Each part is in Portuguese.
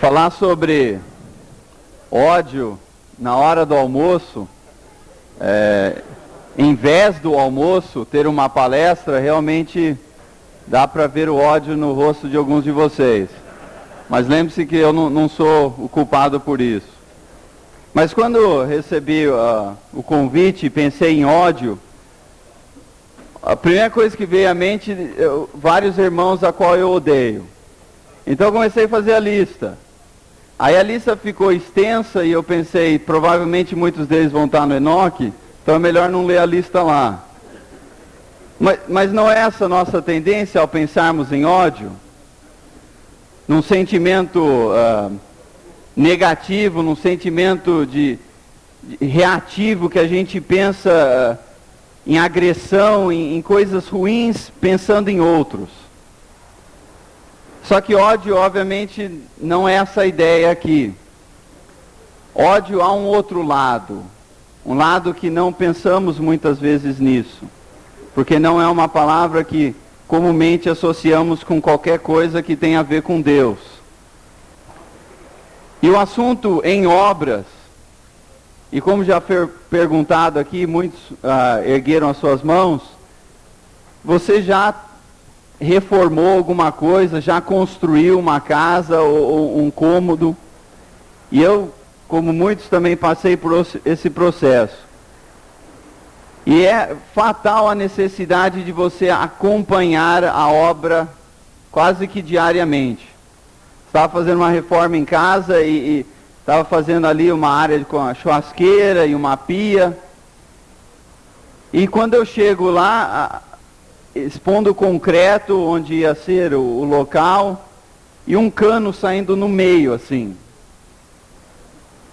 Falar sobre ódio na hora do almoço, em vez do almoço, ter uma palestra, realmente dá para ver o ódio no rosto de alguns de vocês. Mas lembre-se que eu não sou o culpado por isso. Mas quando recebi o convite e pensei em ódio, a primeira coisa que veio à mente, vários irmãos a qual eu odeio. Então eu comecei a fazer a lista. Aí a lista ficou extensa e eu pensei, provavelmente muitos deles vão estar no Enoque, então é melhor não ler a lista lá. Mas não é essa a nossa tendência ao pensarmos em ódio? Num sentimento negativo, num sentimento de reativo que a gente pensa em agressão, em coisas ruins, pensando em outros. Só que ódio, obviamente, não é essa a ideia aqui. Ódio há um outro lado. Um lado que não pensamos muitas vezes nisso. Porque não é uma palavra que comumente associamos com qualquer coisa que tenha a ver com Deus. E o assunto em obras, e como já foi perguntado aqui, muitos ergueram as suas mãos, você já reformou alguma coisa, já construiu uma casa ou um cômodo? E eu, como muitos, também passei por esse processo. E é fatal a necessidade de você acompanhar a obra quase que diariamente. Estava fazendo uma reforma em casa e estava fazendo ali uma área com a churrasqueira e uma pia. E quando eu chego lá, expondo o concreto onde ia ser o local, e um cano saindo no meio, assim.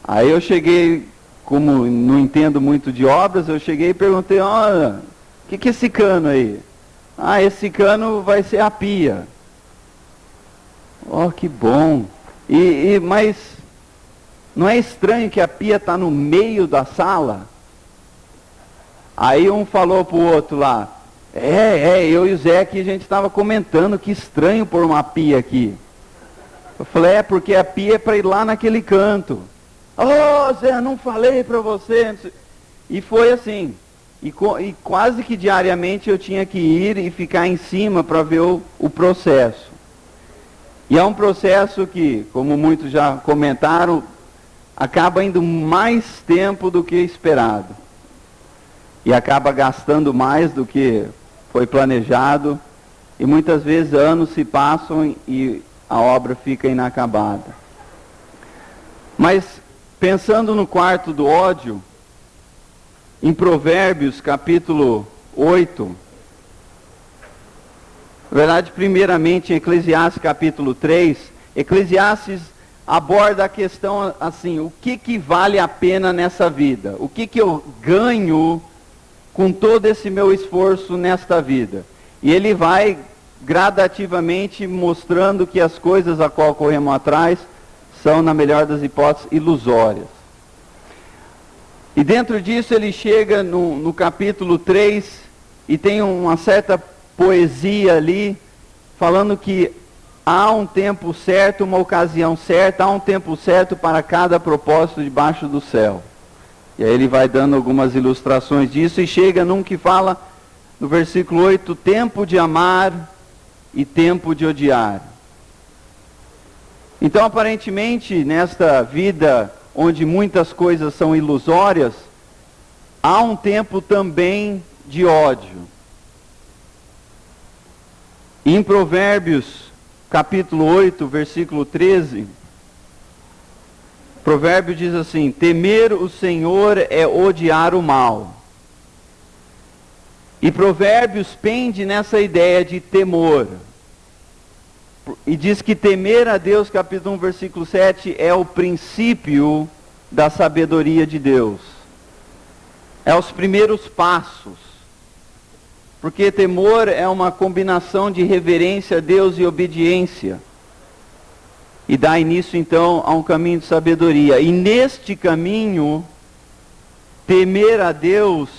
Aí eu cheguei, como não entendo muito de obras, eu cheguei e perguntei, olha, o que é esse cano aí? Ah, esse cano vai ser a pia. Oh, que bom. Mas não é estranho que a pia está no meio da sala? Aí um falou para o outro lá, eu e o Zé aqui, a gente estava comentando que estranho pôr uma pia aqui. Eu falei, porque a pia é para ir lá naquele canto. Oh, Zé, não falei para você. E foi assim. E quase que diariamente eu tinha que ir e ficar em cima para ver o processo. E é um processo que, como muitos já comentaram, acaba indo mais tempo do que esperado. E acaba gastando mais do que foi planejado. E muitas vezes anos se passam e a obra fica inacabada. Mas, pensando no quarto do ódio, em Provérbios, capítulo 8, na verdade, primeiramente em Eclesiastes, capítulo 3, Eclesiastes aborda a questão assim, o que vale a pena nessa vida? O que eu ganho com todo esse meu esforço nesta vida? E ele vai gradativamente mostrando que as coisas a qual corremos atrás são, na melhor das hipóteses, ilusórias. E dentro disso ele chega no capítulo 3 e tem uma certa poesia ali, falando que há um tempo certo, uma ocasião certa, há um tempo certo para cada propósito debaixo do céu. E aí ele vai dando algumas ilustrações disso e chega num que fala, no versículo 8, tempo de amar e tempo de odiar. Então, aparentemente, nesta vida onde muitas coisas são ilusórias, há um tempo também de ódio. Em Provérbios, capítulo 8, versículo 13, Provérbio diz assim, temer o Senhor é odiar o mal. E Provérbios pende nessa ideia de temor. E diz que temer a Deus, capítulo 1, versículo 7, é o princípio da sabedoria de Deus. É os primeiros passos. Porque temor é uma combinação de reverência a Deus e obediência. E dá início então a um caminho de sabedoria. E neste caminho, temer a Deus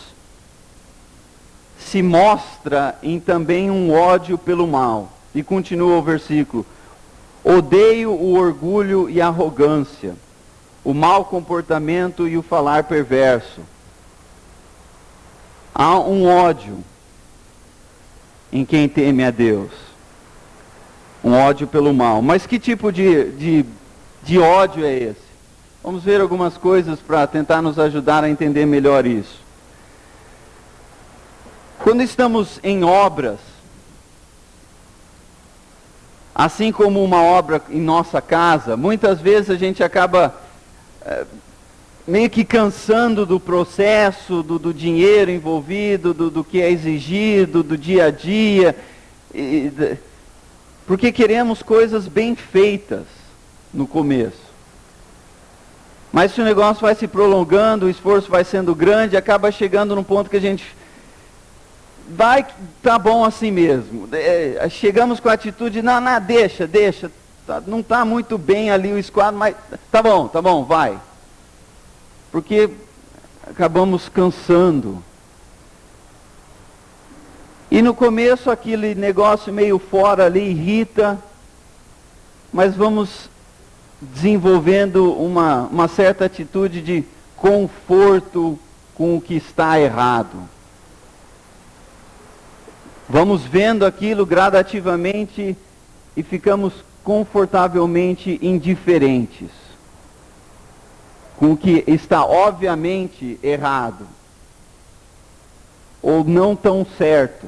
se mostra em também um ódio pelo mal. E continua o versículo. Odeio o orgulho e a arrogância, o mau comportamento e o falar perverso. Há um ódio em quem teme a Deus. Um ódio pelo mal. Mas que tipo de ódio é esse? Vamos ver algumas coisas para tentar nos ajudar a entender melhor isso. Quando estamos em obras, assim como uma obra em nossa casa, muitas vezes a gente acaba meio que cansando do processo, do dinheiro envolvido, do que é exigido, do dia a dia, porque queremos coisas bem feitas no começo. Mas se o negócio vai se prolongando, o esforço vai sendo grande, acaba chegando num ponto que a gente tá bom assim mesmo. Chegamos com a atitude, não, deixa, não está muito bem ali o esquadro, mas tá bom, vai. Porque acabamos cansando. E no começo aquele negócio meio fora ali irrita, mas vamos desenvolvendo uma certa atitude de conforto com o que está errado. Vamos vendo aquilo gradativamente e ficamos confortavelmente indiferentes com o que está obviamente errado, ou não tão certo,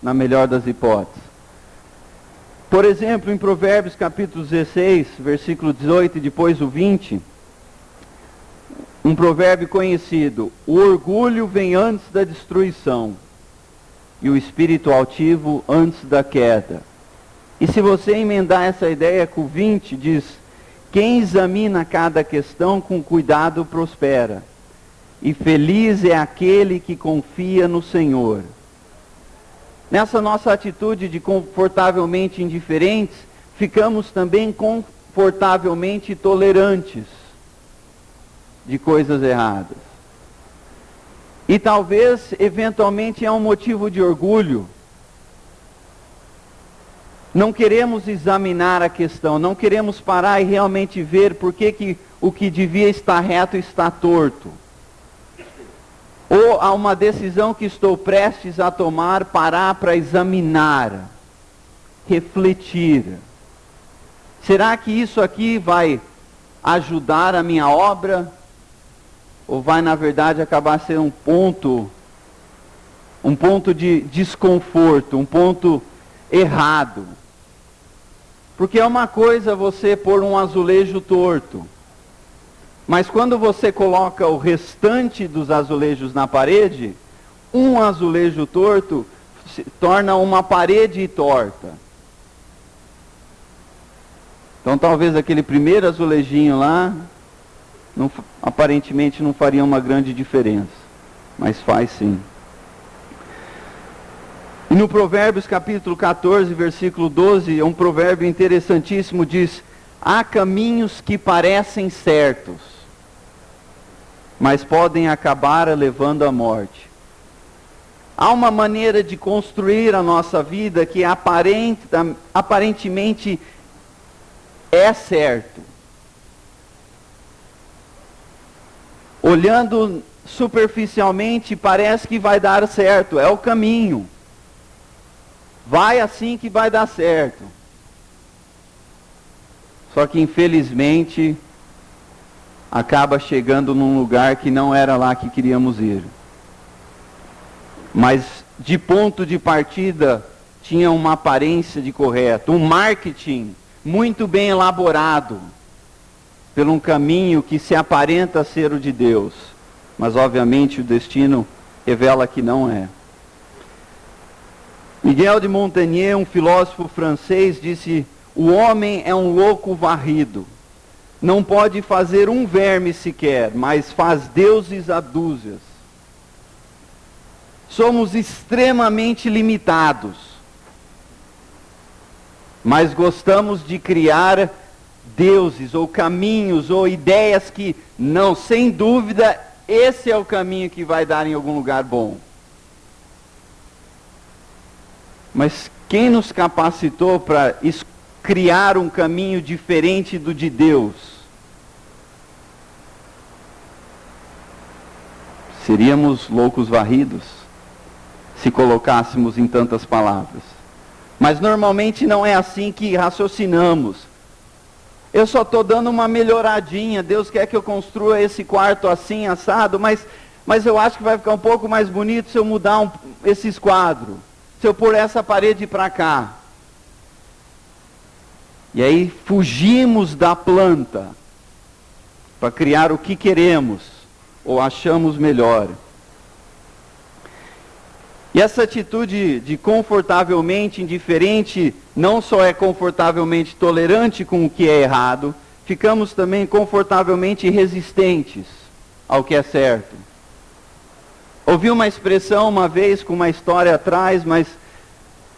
na melhor das hipóteses. Por exemplo, em Provérbios capítulo 16, versículo 18 e depois o 20, um provérbio conhecido: o orgulho vem antes da destruição, e o espírito altivo antes da queda. E se você emendar essa ideia com o 20, diz: quem examina cada questão com cuidado prospera, e feliz é aquele que confia no Senhor. Nessa nossa atitude de confortavelmente indiferentes, ficamos também confortavelmente tolerantes de coisas erradas. E talvez, eventualmente, é um motivo de orgulho. Não queremos examinar a questão, não queremos parar e realmente ver por que o que devia estar reto está torto. Ou há uma decisão que estou prestes a tomar, parar para examinar, refletir. Será que isso aqui vai ajudar a minha obra? Ou vai, na verdade, acabar sendo um ponto de desconforto, um ponto errado? Porque é uma coisa você pôr um azulejo torto, mas quando você coloca o restante dos azulejos na parede, um azulejo torto se torna uma parede torta. Então talvez aquele primeiro azulejinho lá, aparentemente não faria uma grande diferença, mas faz sim. E no Provérbios capítulo 14, versículo 12, é um provérbio interessantíssimo, diz: há caminhos que parecem certos, mas podem acabar levando à morte. Há uma maneira de construir a nossa vida que aparentemente é certo. Olhando superficialmente, parece que vai dar certo, é o caminho. Vai assim que vai dar certo. Só que infelizmente acaba chegando num lugar que não era lá que queríamos ir. Mas de ponto de partida tinha uma aparência de correto, um marketing muito bem elaborado, por um caminho que se aparenta ser o de Deus, mas obviamente o destino revela que não é. Miguel de Montaigne, um filósofo francês, disse: o homem é um louco varrido, não pode fazer um verme sequer, mas faz deuses a dúzias. Somos extremamente limitados, mas gostamos de criar deuses, ou caminhos, ou ideias que, não, sem dúvida, esse é o caminho que vai dar em algum lugar bom. Mas quem nos capacitou para criar um caminho diferente do de Deus? Seríamos loucos varridos se colocássemos em tantas palavras. Mas normalmente não é assim que raciocinamos. Eu só estou dando uma melhoradinha, Deus quer que eu construa esse quarto assim, assado, mas eu acho que vai ficar um pouco mais bonito se eu mudar esses quadros, se eu pôr essa parede para cá. E aí fugimos da planta para criar o que queremos ou achamos melhor. E essa atitude de confortavelmente indiferente não só é confortavelmente tolerante com o que é errado, ficamos também confortavelmente resistentes ao que é certo. Ouvi uma expressão uma vez com uma história atrás, mas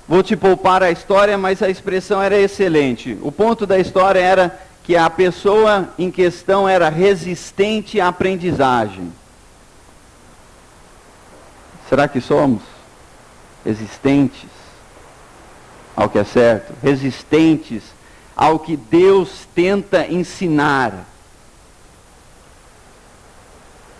vou te poupar a história, mas a expressão era excelente. O ponto da história era que a pessoa em questão era resistente à aprendizagem. Será que somos resistentes ao que é certo? Resistentes ao que Deus tenta ensinar?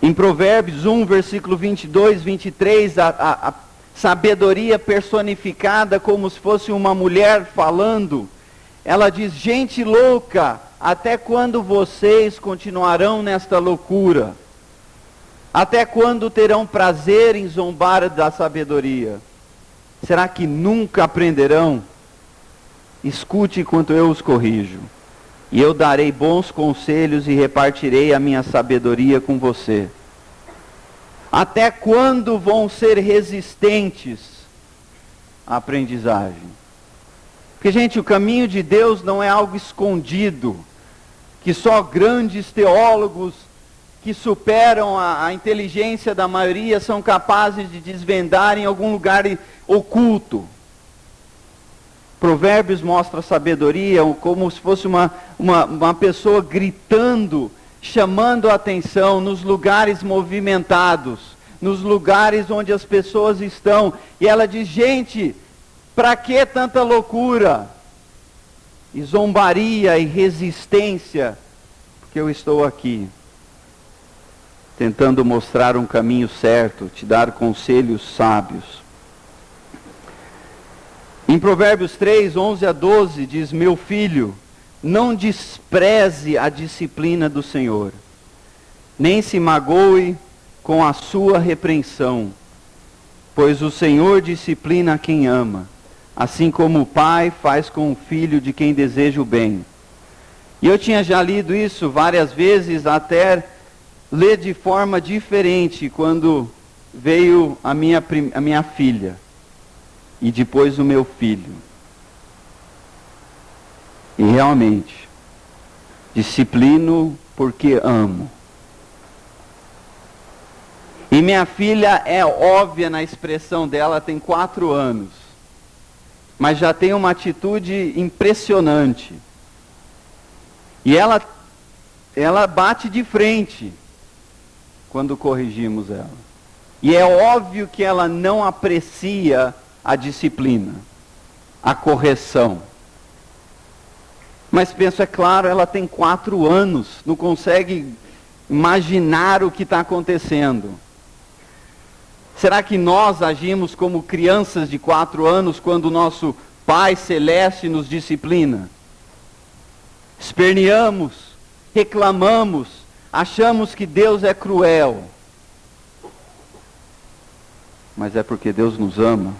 Em Provérbios 1, versículo 22, 23, a sabedoria personificada como se fosse uma mulher falando, ela diz: gente louca, até quando vocês continuarão nesta loucura? Até quando terão prazer em zombar da sabedoria? Será que nunca aprenderão? Escute enquanto eu os corrijo. E eu darei bons conselhos e repartirei a minha sabedoria com você. Até quando vão ser resistentes à aprendizagem? Porque, gente, o caminho de Deus não é algo escondido, que só grandes teólogos que superam a inteligência da maioria são capazes de desvendar em algum lugar oculto. Provérbios mostra a sabedoria como se fosse uma pessoa gritando, chamando a atenção nos lugares movimentados, nos lugares onde as pessoas estão. E ela diz: gente, para que tanta loucura? E zombaria e resistência, porque eu estou aqui, tentando mostrar um caminho certo, te dar conselhos sábios. Em Provérbios 3, 11 a 12, diz: meu filho, não despreze a disciplina do Senhor, nem se magoe com a sua repreensão, pois o Senhor disciplina a quem ama, assim como o pai faz com o filho de quem deseja o bem. E eu tinha já lido isso várias vezes, até ler de forma diferente quando veio a minha filha. E depois o meu filho. E realmente, disciplino porque amo. E minha filha é óbvia na expressão dela, tem 4 anos. Mas já tem uma atitude impressionante. E ela bate de frente quando corrigimos ela. E é óbvio que ela não aprecia a disciplina, a correção. Mas penso, é claro, ela tem 4 anos, não consegue imaginar o que está acontecendo. Será que nós agimos como crianças de 4 anos quando o nosso Pai Celeste nos disciplina? Esperneamos, reclamamos, achamos que Deus é cruel. Mas é porque Deus nos ama.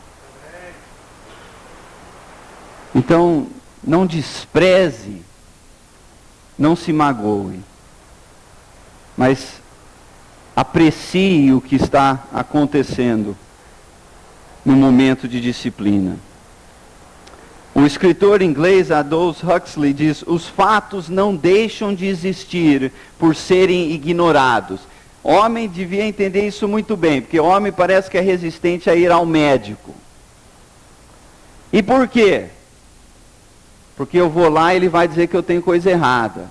Então, não despreze, não se magoe, mas aprecie o que está acontecendo no momento de disciplina. O escritor inglês Aldous Huxley diz: os fatos não deixam de existir por serem ignorados. Homem devia entender isso muito bem, porque homem parece que é resistente a ir ao médico. E por quê? Porque eu vou lá e ele vai dizer que eu tenho coisa errada.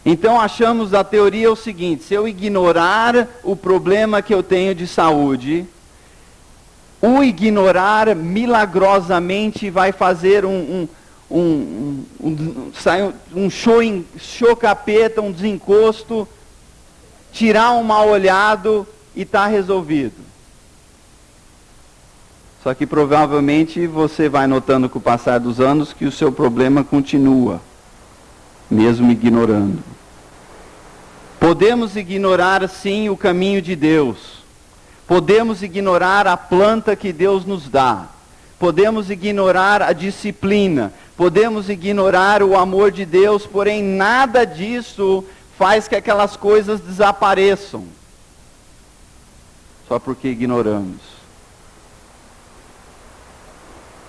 Então achamos a teoria o seguinte: se eu ignorar o problema que eu tenho de saúde, o ignorar milagrosamente vai fazer sai um show capeta, um desencosto, tirar um mal olhado e está resolvido. Só que provavelmente você vai notando com o passar dos anos que o seu problema continua, mesmo ignorando. Podemos ignorar sim o caminho de Deus. Podemos ignorar a planta que Deus nos dá. Podemos ignorar a disciplina. Podemos ignorar o amor de Deus, porém nada disso faz que aquelas coisas desapareçam. Só porque ignoramos.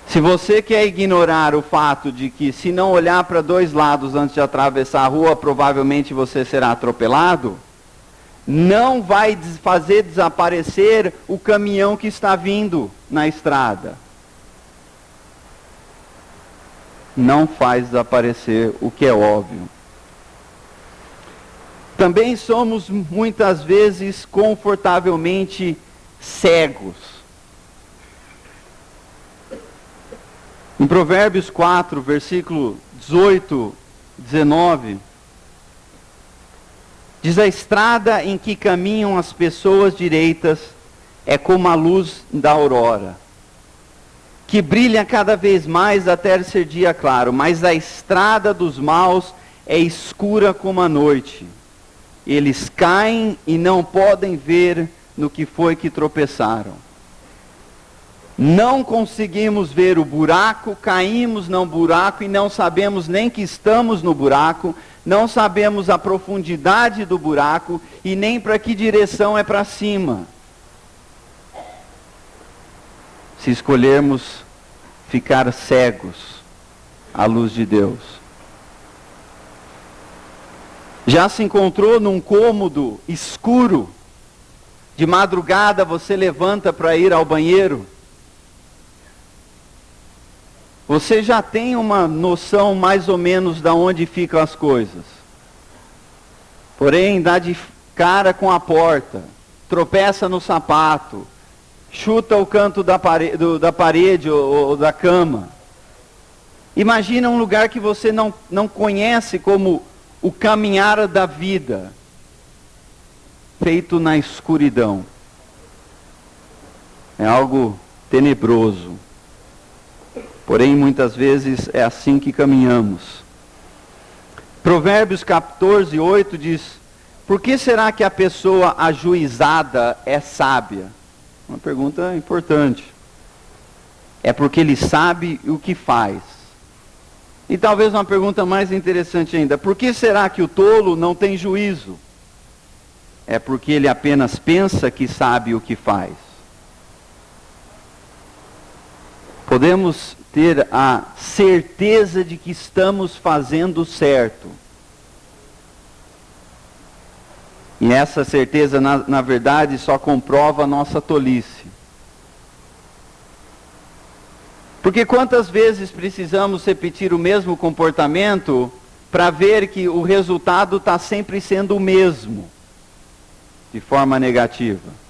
Se você quer ignorar o fato de que se não olhar para dois lados antes de atravessar a rua, provavelmente você será atropelado, não vai fazer desaparecer o caminhão que está vindo na estrada. Não faz desaparecer o que é óbvio. Também somos muitas vezes confortavelmente cegos. Em Provérbios 4, versículo 18, 19, diz: a estrada em que caminham as pessoas direitas é como a luz da aurora, que brilha cada vez mais até ser dia claro, mas a estrada dos maus é escura como a noite. Eles caem e não podem ver no que foi que tropeçaram. Não conseguimos ver o buraco, caímos no buraco e não sabemos nem que estamos no buraco, não sabemos a profundidade do buraco e nem para que direção é para cima. Se escolhermos ficar cegos à luz de Deus. Já se encontrou num cômodo escuro, de madrugada você levanta para ir ao banheiro? Você já tem uma noção mais ou menos de onde ficam as coisas. Porém, dá de cara com a porta, tropeça no sapato, chuta o canto da parede ou da cama. Imagina um lugar que você não conhece como o caminhar da vida, feito na escuridão. É algo tenebroso. Porém, muitas vezes é assim que caminhamos. Provérbios 14, 8 diz: por que será que a pessoa ajuizada é sábia? Uma pergunta importante. É porque ele sabe o que faz. E talvez uma pergunta mais interessante ainda: por que será que o tolo não tem juízo? É porque ele apenas pensa que sabe o que faz. Podemos ter a certeza de que estamos fazendo certo. E essa certeza, na verdade, só comprova a nossa tolice. Porque quantas vezes precisamos repetir o mesmo comportamento para ver que o resultado está sempre sendo o mesmo, de forma negativa?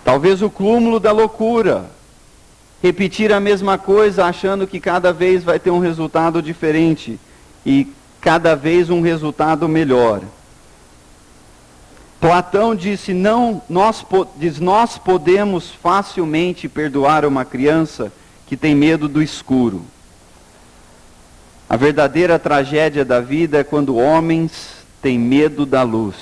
Talvez o cúmulo da loucura. Repetir a mesma coisa achando que cada vez vai ter um resultado diferente e cada vez um resultado melhor. Platão disse: nós podemos facilmente perdoar uma criança que tem medo do escuro. A verdadeira tragédia da vida é quando homens têm medo da luz.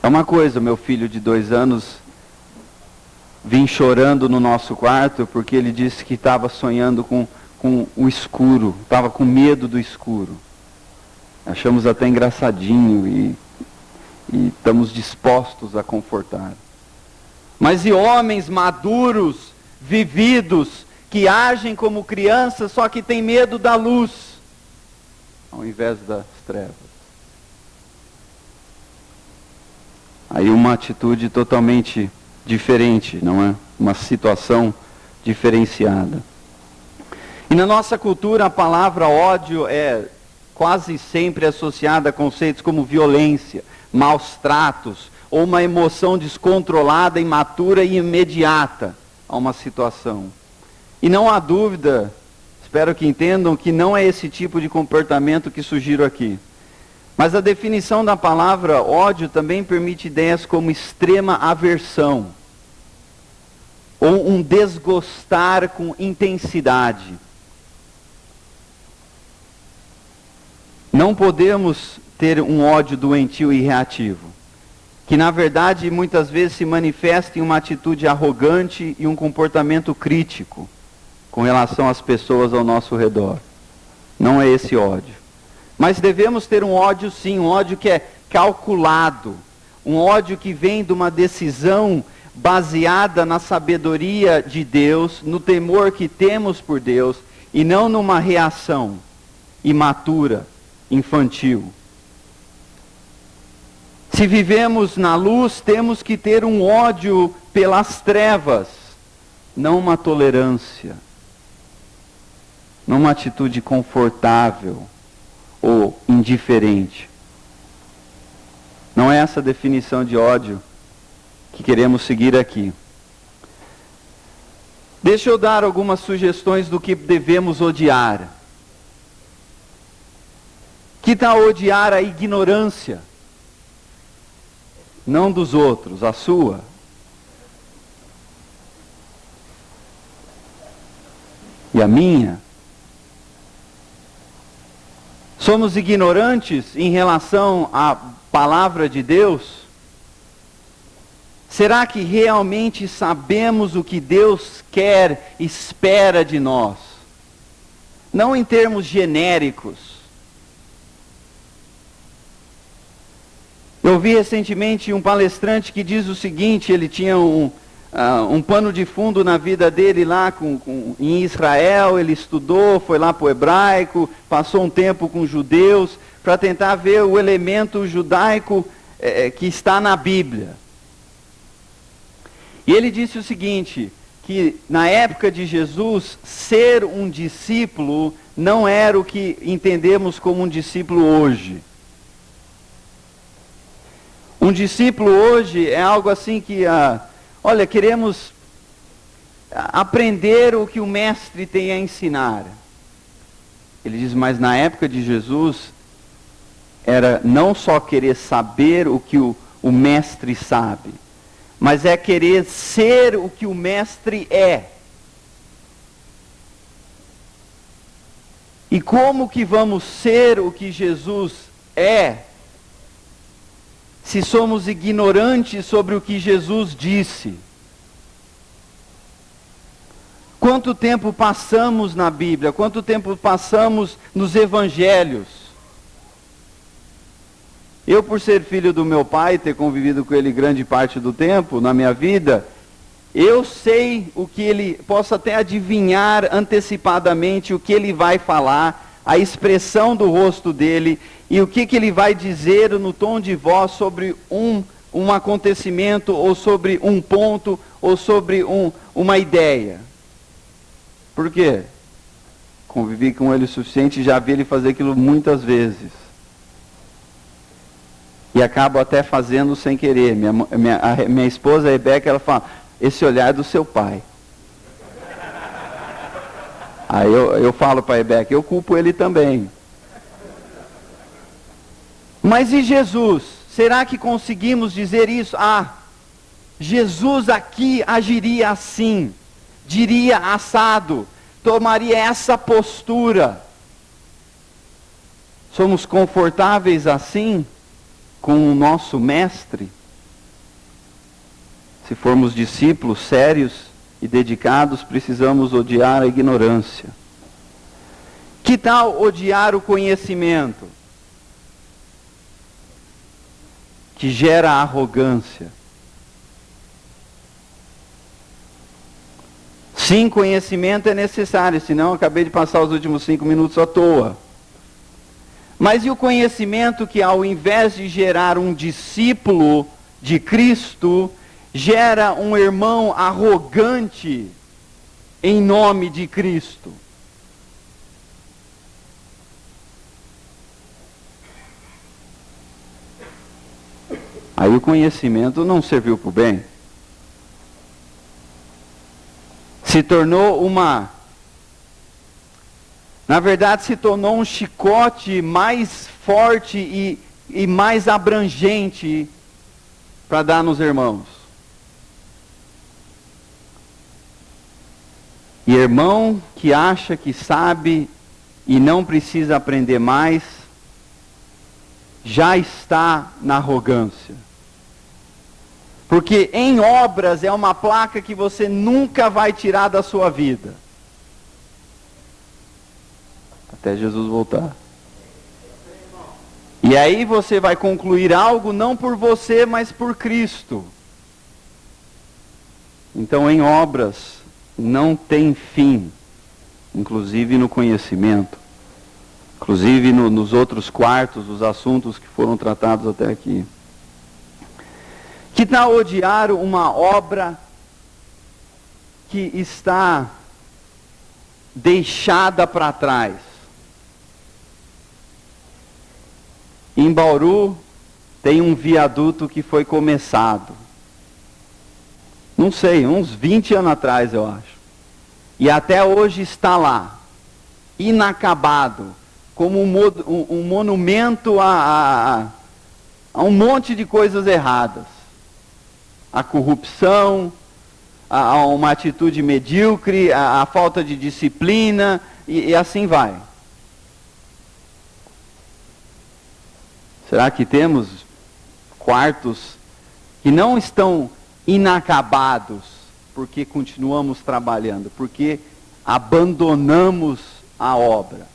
É uma coisa, meu filho de 2 anos vim chorando no nosso quarto porque ele disse que estava sonhando com o escuro, estava com medo do escuro. Achamos até engraçadinho e estamos dispostos a confortar. Mas e homens maduros, vividos, que agem como crianças, só que têm medo da luz, ao invés das trevas? Aí uma atitude totalmente diferente, não é? Uma situação diferenciada. E na nossa cultura a palavra ódio é quase sempre associada a conceitos como violência, maus tratos, ou uma emoção descontrolada, imatura e imediata, a uma situação. E não há dúvida, espero que entendam, que não é esse tipo de comportamento que sugiro aqui. Mas a definição da palavra ódio também permite ideias como extrema aversão, ou um desgostar com intensidade. Não podemos ter um ódio doentio e reativo, que na verdade muitas vezes se manifesta em uma atitude arrogante e um comportamento crítico com relação às pessoas ao nosso redor. Não é esse ódio. Mas devemos ter um ódio sim, um ódio que é calculado, um ódio que vem de uma decisão baseada na sabedoria de Deus, no temor que temos por Deus, e não numa reação imatura, infantil. Se vivemos na luz, temos que ter um ódio pelas trevas, não uma tolerância, não uma atitude confortável ou indiferente. Não é essa a definição de ódio que queremos seguir aqui. Deixa eu dar algumas sugestões do que devemos odiar. Que tal odiar a ignorância? Não dos outros, a sua. E a minha. Somos ignorantes em relação à palavra de Deus? Será que realmente sabemos o que Deus quer, espera de nós? Não em termos genéricos. Eu vi recentemente um palestrante que diz o seguinte, ele tinha um pano de fundo na vida dele lá em Israel, ele estudou, foi lá para o hebraico, passou um tempo com judeus, para tentar ver o elemento judaico que está na Bíblia. E ele disse o seguinte, que na época de Jesus, ser um discípulo não era o que entendemos como um discípulo hoje. Um discípulo hoje é algo assim que, olha, queremos aprender o que o mestre tem a ensinar. Ele diz, mas na época de Jesus, era não só querer saber o que o mestre sabe, mas é querer ser o que o mestre é. E como que vamos ser o que Jesus é, se somos ignorantes sobre o que Jesus disse? Quanto tempo passamos na Bíblia? Quanto tempo passamos nos Evangelhos? Eu, por ser filho do meu pai, ter convivido com ele grande parte do tempo na minha vida, eu sei o que ele, posso até adivinhar antecipadamente o que ele vai falar, a expressão do rosto dele, e o que ele vai dizer no tom de voz sobre um acontecimento, ou sobre um ponto, ou sobre uma ideia. Por quê? Convivi com ele o suficiente e já vi ele fazer aquilo muitas vezes. E acabo até fazendo sem querer. Minha esposa, a Rebeca, ela fala, esse olhar é do seu pai. Aí eu falo para a Rebeca, eu culpo ele também. Mas e Jesus? Será que conseguimos dizer isso? Jesus aqui agiria assim, diria assado, tomaria essa postura. Somos confortáveis assim com o nosso mestre? Se formos discípulos sérios e dedicados, precisamos odiar a ignorância. Que tal odiar o conhecimento, que gera arrogância? Sim, conhecimento é necessário, senão eu acabei de passar os últimos 5 minutos à toa. Mas e o conhecimento que, ao invés de gerar um discípulo de Cristo, gera um irmão arrogante em nome de Cristo? Aí o conhecimento não serviu para o bem. se tornou na verdade se tornou um chicote mais forte e mais abrangente para dar nos irmãos. E irmão que acha que sabe e não precisa aprender mais, já está na arrogância. Porque em obras é uma placa que você nunca vai tirar da sua vida. Até Jesus voltar. E aí você vai concluir algo não por você, mas por Cristo. Então em obras não tem fim, inclusive no conhecimento, inclusive nos outros quartos, os assuntos que foram tratados até aqui. Que tal odiar uma obra que está deixada para trás? Em Bauru tem um viaduto que foi começado. Não sei, uns 20 anos atrás eu acho. E até hoje está lá, inacabado, como um monumento a um monte de coisas erradas. A corrupção, a uma atitude medíocre, a falta de disciplina, e assim vai. Será que temos quartos que não estão inacabados porque continuamos trabalhando, porque abandonamos a obra?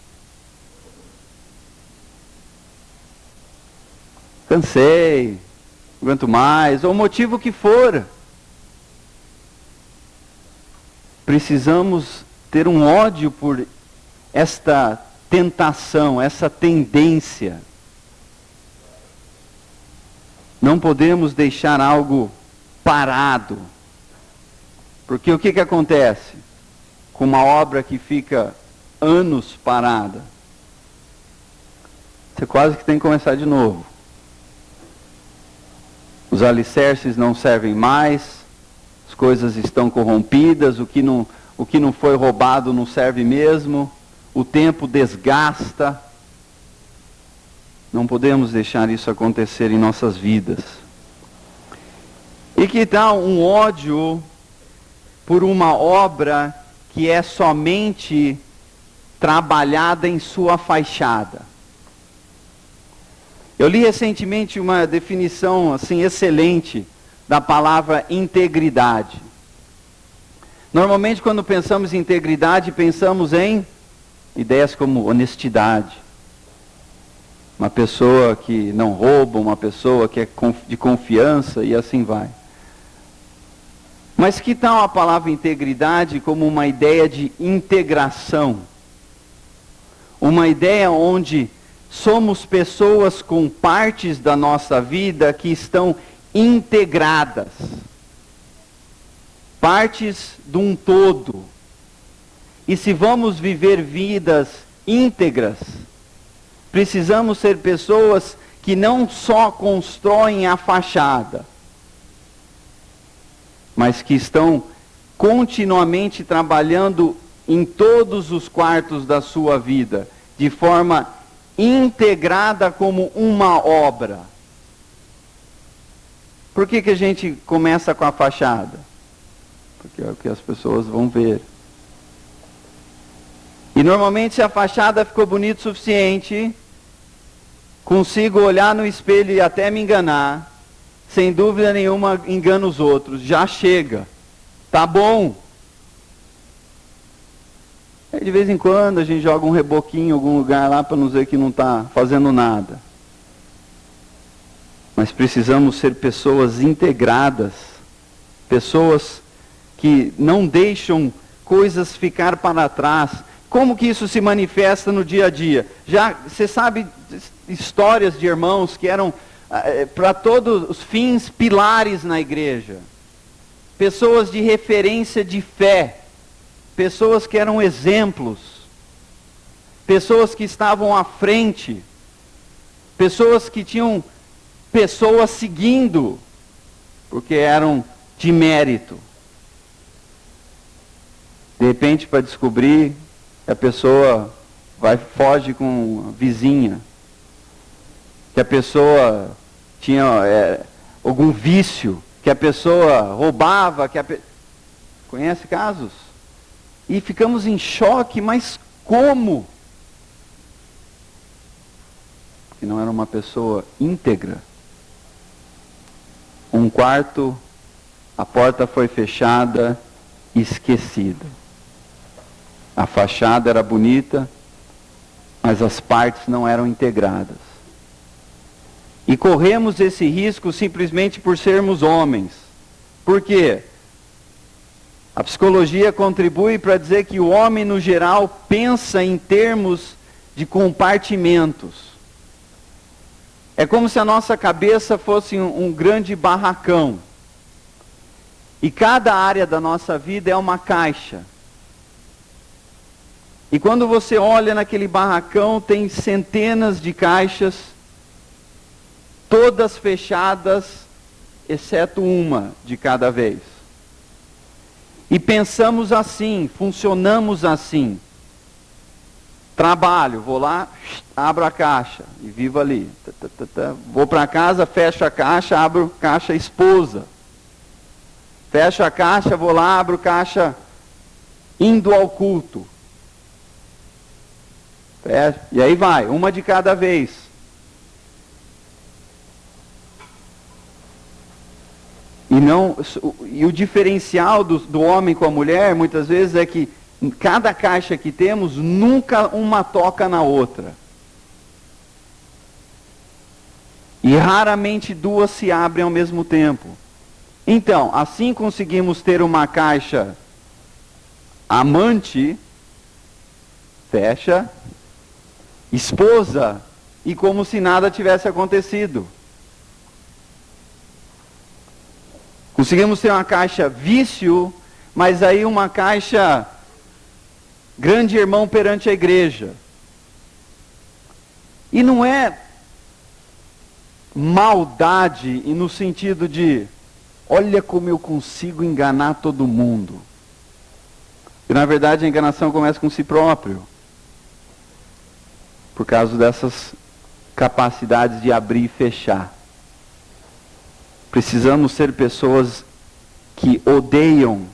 Cansei, não aguento mais, ou o motivo que for. Precisamos ter um ódio por esta tentação, essa tendência. Não podemos deixar algo parado. Porque o que acontece com uma obra que fica anos parada? Você quase que tem que começar de novo. Os alicerces não servem mais, as coisas estão corrompidas, o que não foi roubado não serve mesmo, o tempo desgasta. Não podemos deixar isso acontecer em nossas vidas. E que tal um ódio por uma obra que é somente trabalhada em sua fachada? Eu li recentemente uma definição assim excelente da palavra integridade. Normalmente quando pensamos em integridade, pensamos em ideias como honestidade. Uma pessoa que não rouba, uma pessoa que é de confiança e assim vai. Mas que tal a palavra integridade como uma ideia de integração? Uma ideia onde somos pessoas com partes da nossa vida que estão integradas. Partes de um todo. E se vamos viver vidas íntegras, precisamos ser pessoas que não só constroem a fachada, mas que estão continuamente trabalhando em todos os quartos da sua vida, de forma integrada como uma obra. Por que a gente começa com a fachada? Porque é o que as pessoas vão ver. E normalmente se a fachada ficou bonita o suficiente, consigo olhar no espelho e até me enganar, sem dúvida nenhuma engano os outros, já chega, tá bom. Aí de vez em quando a gente joga um reboquinho em algum lugar lá para não dizer que não está fazendo nada. Mas precisamos ser pessoas integradas, pessoas que não deixam coisas ficar para trás. Como que isso se manifesta no dia a dia? Já, você sabe histórias de irmãos que eram para todos os fins pilares na igreja. Pessoas de referência de fé. Pessoas que eram exemplos. Pessoas que estavam à frente. Pessoas que tinham pessoas seguindo. Porque eram de mérito. De repente, para descobrir que a pessoa foge com a vizinha, que a pessoa tinha algum vício, que a pessoa roubava, conhece casos? E ficamos em choque, mas como? Que não era uma pessoa íntegra. Um quarto, a porta foi fechada, esquecida. A fachada era bonita, mas as partes não eram integradas. E corremos esse risco simplesmente por sermos homens. Por quê? A psicologia contribui para dizer que o homem, no geral, pensa em termos de compartimentos. É como se a nossa cabeça fosse um grande barracão. E cada área da nossa vida é uma caixa. E quando você olha naquele barracão, tem centenas de caixas, todas fechadas, exceto uma de cada vez. E pensamos assim, funcionamos assim. Trabalho, vou lá, abro a caixa e vivo ali. Vou para casa, fecho a caixa, abro caixa esposa. Fecho a caixa, vou lá, abro caixa indo ao culto. E aí vai, uma de cada vez. E o diferencial do homem com a mulher, muitas vezes, é que cada caixa que temos, nunca uma toca na outra. E raramente duas se abrem ao mesmo tempo. Então, assim conseguimos ter uma caixa amante, fecha, esposa, e como se nada tivesse acontecido. Conseguimos ter uma caixa vício, mas aí uma caixa grande irmão perante a igreja. E não é maldade e no sentido de, olha como eu consigo enganar todo mundo. E na verdade a enganação começa com si próprio. Por causa dessas capacidades de abrir e fechar. Precisamos ser pessoas que odeiam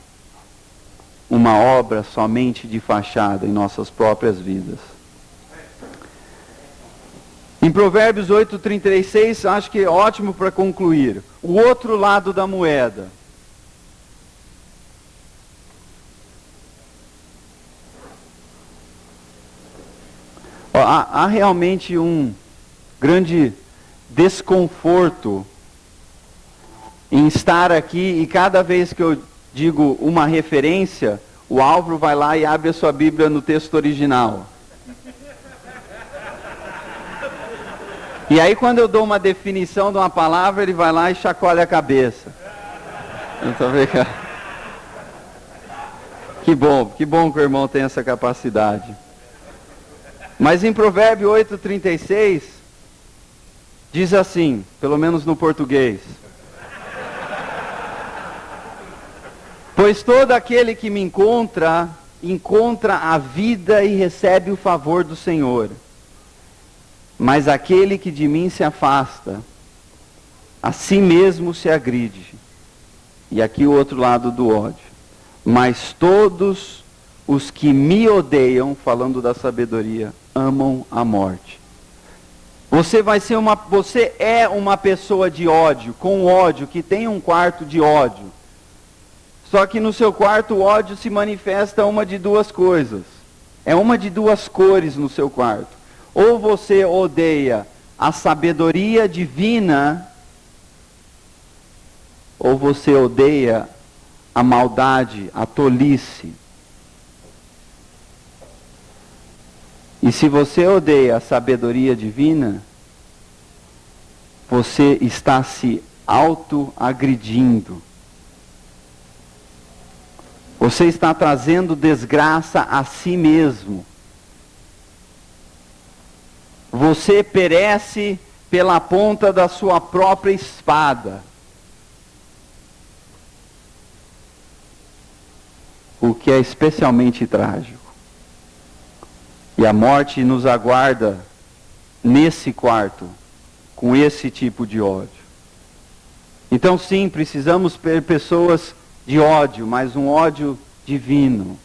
uma obra somente de fachada em nossas próprias vidas. Em Provérbios 8:36, acho que é ótimo para concluir. O outro lado da moeda. Há realmente um grande desconforto em estar aqui, e cada vez que eu digo uma referência, o Álvaro vai lá e abre a sua Bíblia no texto original. E aí quando eu dou uma definição de uma palavra, ele vai lá e chacoalha a cabeça. Então, que bom que o irmão tem essa capacidade. Mas em Provérbio 8:36, diz assim, pelo menos no português: pois todo aquele que me encontra a vida e recebe o favor do Senhor. Mas aquele que de mim se afasta, a si mesmo se agride. E aqui o outro lado do ódio. Mas todos os que me odeiam, falando da sabedoria, amam a morte. Você é uma pessoa de ódio, com ódio, que tem um quarto de ódio. Só que no seu quarto o ódio se manifesta uma de duas coisas. É uma de duas cores no seu quarto. Ou você odeia a sabedoria divina, ou você odeia a maldade, a tolice. E se você odeia a sabedoria divina, você está se auto-agredindo. Você está trazendo desgraça a si mesmo. Você perece pela ponta da sua própria espada. o que é especialmente trágico. E a morte nos aguarda nesse quarto, com esse tipo de ódio. Então sim, precisamos ter pessoas de ódio, mas um ódio divino.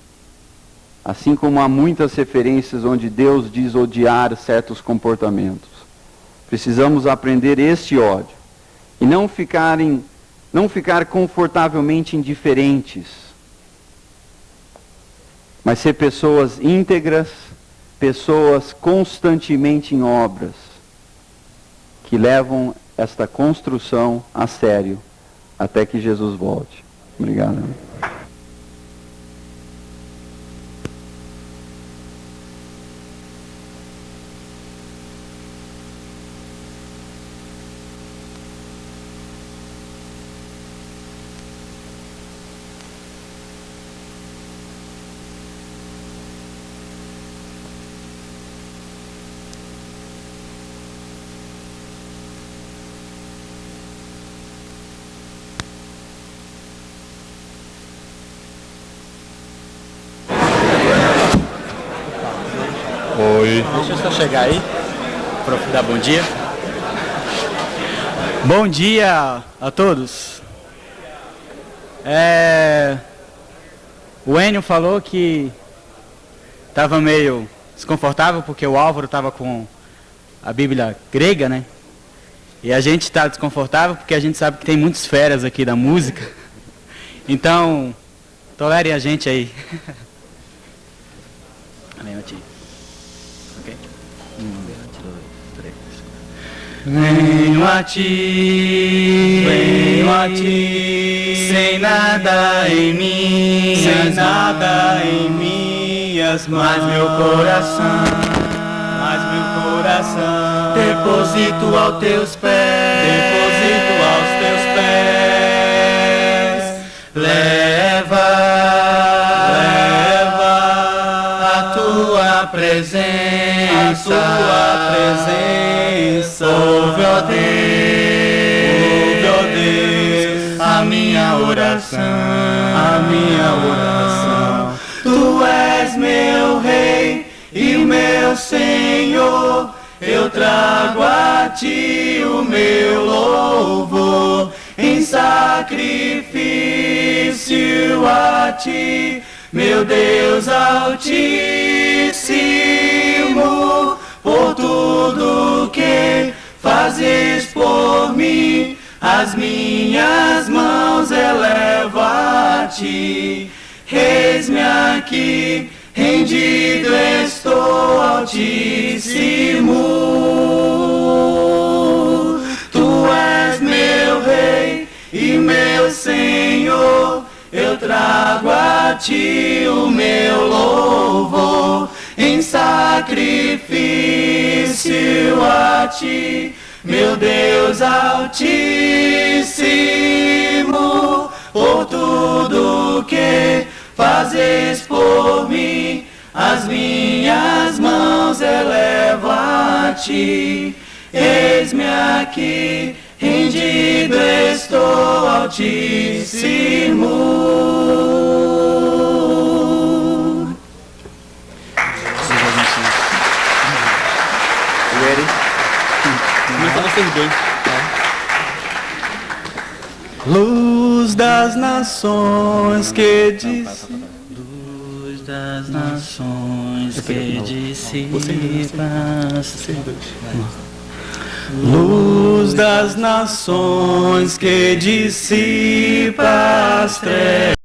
Assim como há muitas referências onde Deus diz odiar certos comportamentos. Precisamos aprender este ódio. E não ficar confortavelmente indiferentes. Mas ser pessoas íntegras, pessoas constantemente em obras, que levam esta construção a sério, até que Jesus volte. Obrigado. Oi. Deixa eu só chegar aí, para dar bom dia. Bom dia a todos. O Enio falou que estava meio desconfortável porque o Álvaro estava com a Bíblia grega, né? E a gente está desconfortável porque a gente sabe que tem muitas feras aqui da música. Então, tolerem a gente aí. Venho a ti. Ok? 1, 2, 3. Venho a ti, sem nada em mim, minhas mãos, mas meu coração, deposito aos teus pés, leva a tua presença, ouve, ó Deus, a minha oração, Tu és meu Rei e o meu Senhor, eu trago a ti o meu louvor, em sacrifício a ti, meu Deus altíssimo, por tudo que fazes por mim, as minhas mãos elevo a ti. Eis-me aqui, rendido estou, Altíssimo. Tu és meu Rei e meu Senhor, eu trago a ti o meu louvor, em sacrifício a ti, meu Deus Altíssimo, por tudo que fazes por mim, as minhas mãos elevo a ti. Eis-me aqui, rendido estou, Altíssimo. Ready? Começa vocês dois. Luz das nações que dissipas, luz das nações que dissipas, luz das nações que dissipas trevas.